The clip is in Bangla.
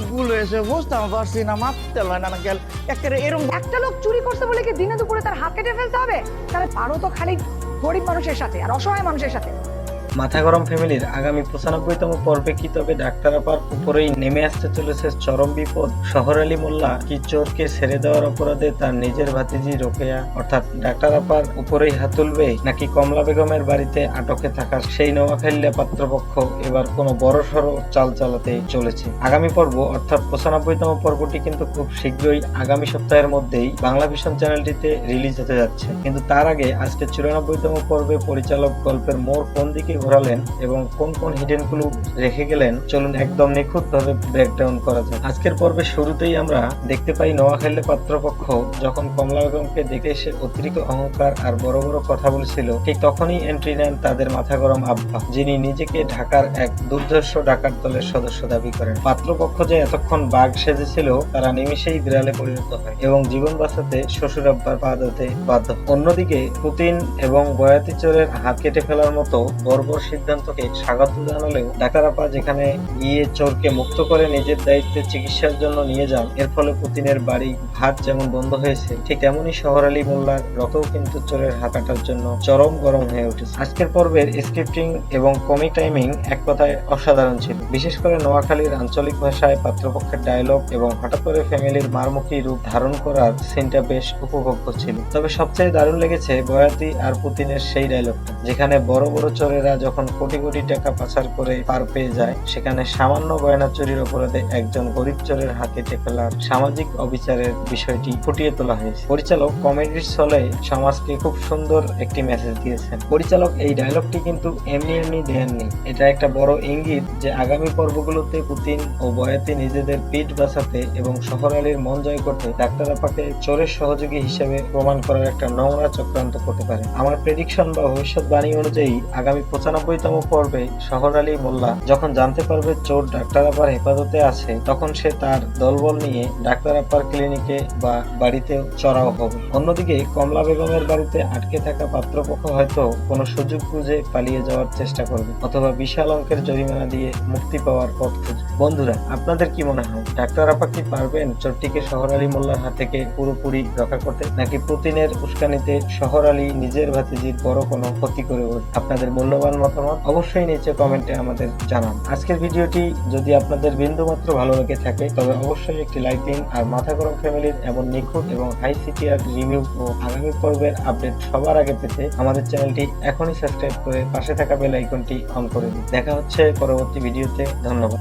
ভুল হয়েছে, বুঝতাম পারছি না, মারতে হয় না গেল একেবারে এরকম। একটা লোক চুরি করছে বলে কি দিনে দুপুরে তার হাত কেটে ফেলতে হবে? তাহলে পারো তো খালি গরিব মানুষের সাথে আর অসহায় মানুষের সাথে। মাথা গরম ফ্যামিলির আগামী 95তম পর্বে কি তবে ডাক্তার আপার উপরেই নেমে আসতে চলেছে চরম বিপদ? শহর আলী মোল্লা কি চোরকে ছেড়ে দেওয়ার অপরাধে তার নিজের ভাতিজি রোকেয়া অর্থাৎ ডাক্তার আপার উপরেই হাত তুলবে, নাকি কমলা বেগমের বাড়িতে আটকে থাকা সেই নোয়াখালীয়া পাত্রপক্ষ এবার কোনো বড়সড় চাল চালাতে চলেছে? আগামী পর্ব অর্থাৎ 95তম পর্বটি কিন্তু খুব শীঘ্রই আগামী সপ্তাহের মধ্যেই বাংলা ভিশন চ্যানেলটিতে রিলিজ হতে যাচ্ছে। কিন্তু তার আগে আজকে 94তম পর্বে পরিচালক গল্পের মোড় কোন দিকে ঘোরালেন এবং কোন কোন হিডেন ক্লু রেখে গেলেন, চলুন একদম নিখুঁত ভাবে ব্রেকডাউন করা যায়। আজকের পর্বের শুরুতেই আমরা দেখতে পাই নোয়াখালী পাত্রপক্ষ যখন কমলা বেগমকে দেখে এসে অতিরিক্ত অহংকার আর বড় বড় কথা বলছিল, ঠিক তখনই এন্ট্রি নেন তাদের মাথা গরম আব্বা, যিনি নিজেকে ঢাকার এক দুর্ধর্ষ ডাকাত দলের সদস্য দাবি করেন। পাত্রপক্ষ যে এতক্ষণ বাঘ সেজেছিল তারা নিমিষেই বিড়ালে পরিণত হয় এবং জীবন বাঁচাতে শ্বশুর আব্বার পা ধরতে বাধ্য। অন্যদিকে পুতিন এবং বয়াতি চোরের হাত কেটে ফেলার মতো বর্বর সিদ্ধান্তকে স্বাগত জানালেও ডাক্তার আপা যেখানে গিয়ে চোরকে মুক্ত করে নিজের দায়িত্বে চিকিৎসার জন্য নিয়ে যান, এর ফলে পুতিনের বাড়ি ভাত যেমন বন্ধ হয়েছে, ঠিক তেমনি শহর আলী মোল্লার রথও কিন্তু চোরের হাত কাটার জন্য চরম গরম হয়ে উঠেছে। আজকের পর্বের স্ক্রিপ্টিং এবং কমিক টাইমিং এক কথায় অসাধারণ ছিল। বিশেষ করে নোয়াখালীর আঞ্চলিক ভাষায় পাত্রপক্ষের ডায়লগ এবং হঠাৎ করে ফ্যামিলির মারমুখী রূপ ধারণ করার সিনটা বেশ উপভোগ্য ছিল। তবে সবচেয়ে দারুণ লেগেছে বয়াতি আর পুতিনের সেই ডায়লগটা, যেখানে বড় বড় চোরেরা যখন কোটি কোটি টাকা পাচার করে পার পেয়ে যায়, সেখানে সামান্য গয়না চুরির অপরাধে একজন গরিব চোরের হাত কেটে ফেলার সামাজিক অবিচারের বিষয়টি ফুটিয়ে তোলা হয়েছে। পরিচালক কমেডির ছলে সমাজকে খুব সুন্দর একটি মেসেজ দিয়েছেন। পরিচালক এই ডায়লগটি কিন্তু এমনি এমনি দেননি, এটা একটা বড় ইঙ্গিত যে আগামী পর্বগুলোতে পুতিন ও বয়াতি নিজেদের পিঠ বাঁচাতে এবং শহর আলীর মন জয় করতে ডাক্তার আপাকে চোরের সহযোগী হিসেবে প্রমাণ করার একটা নোংরা চক্রান্ত করতে পারে। আমার প্রেডিকশন বা ভবিষ্যৎবাণী অনুযায়ী আগামী 95তম পর্বে শহর আলী মোল্লা যখন জানতে পারবে চোর ডাক্তার আপার হেফাজতে আছে, তখন সে তার দলবল নিয়ে ডাক্তার আপার ক্লিনিকে বা বাড়িতে চড়াও হবে। অন্যদিকে কমলা বেগমের বাড়িতে আটকে থাকা পাত্রপক্ষ হয়তো কোনো সুযোগ খুঁজে পালিয়ে যাওয়ার চেষ্টা করবে অথবা বিশাল অঙ্কের জরিমানা দিয়ে মুক্তি পাওয়ার পথ খুঁজবে। বন্ধুরা, আপনাদের কি মনে হয়, ডাক্তার আপা কি পারবেন চোরটিকে শহর আলী মোল্লার হাত থেকে পুরোপুরি রক্ষা করতে, নাকি পুতিনের উস্কানিতে শহর আলী নিজের ভাতিজির বড় কোনো ক্ষতি করে বলবে? আপনাদের মূল্যবান মতামত অবশ্যই নিচে কমেন্টে আমাদের জানান। আজকের ভিডিওটি যদি আপনাদের বিন্দুমাত্র ভালো লেগে থাকে তবে অবশ্যই একটি লাইক দিন। আর মাথা গরম ফ্যামিলির এমন নিখুঁত এবং হাই সিটিআর রিভিউ ও আগামী পর্বের আপডেট সবার আগে পেতে আমাদের চ্যানেলটি এখনই সাবস্ক্রাইব করে পাশে থাকা বেল আইকনটি অন করে দিন। দেখা হচ্ছে পরবর্তী ভিডিওতে। ধন্যবাদ।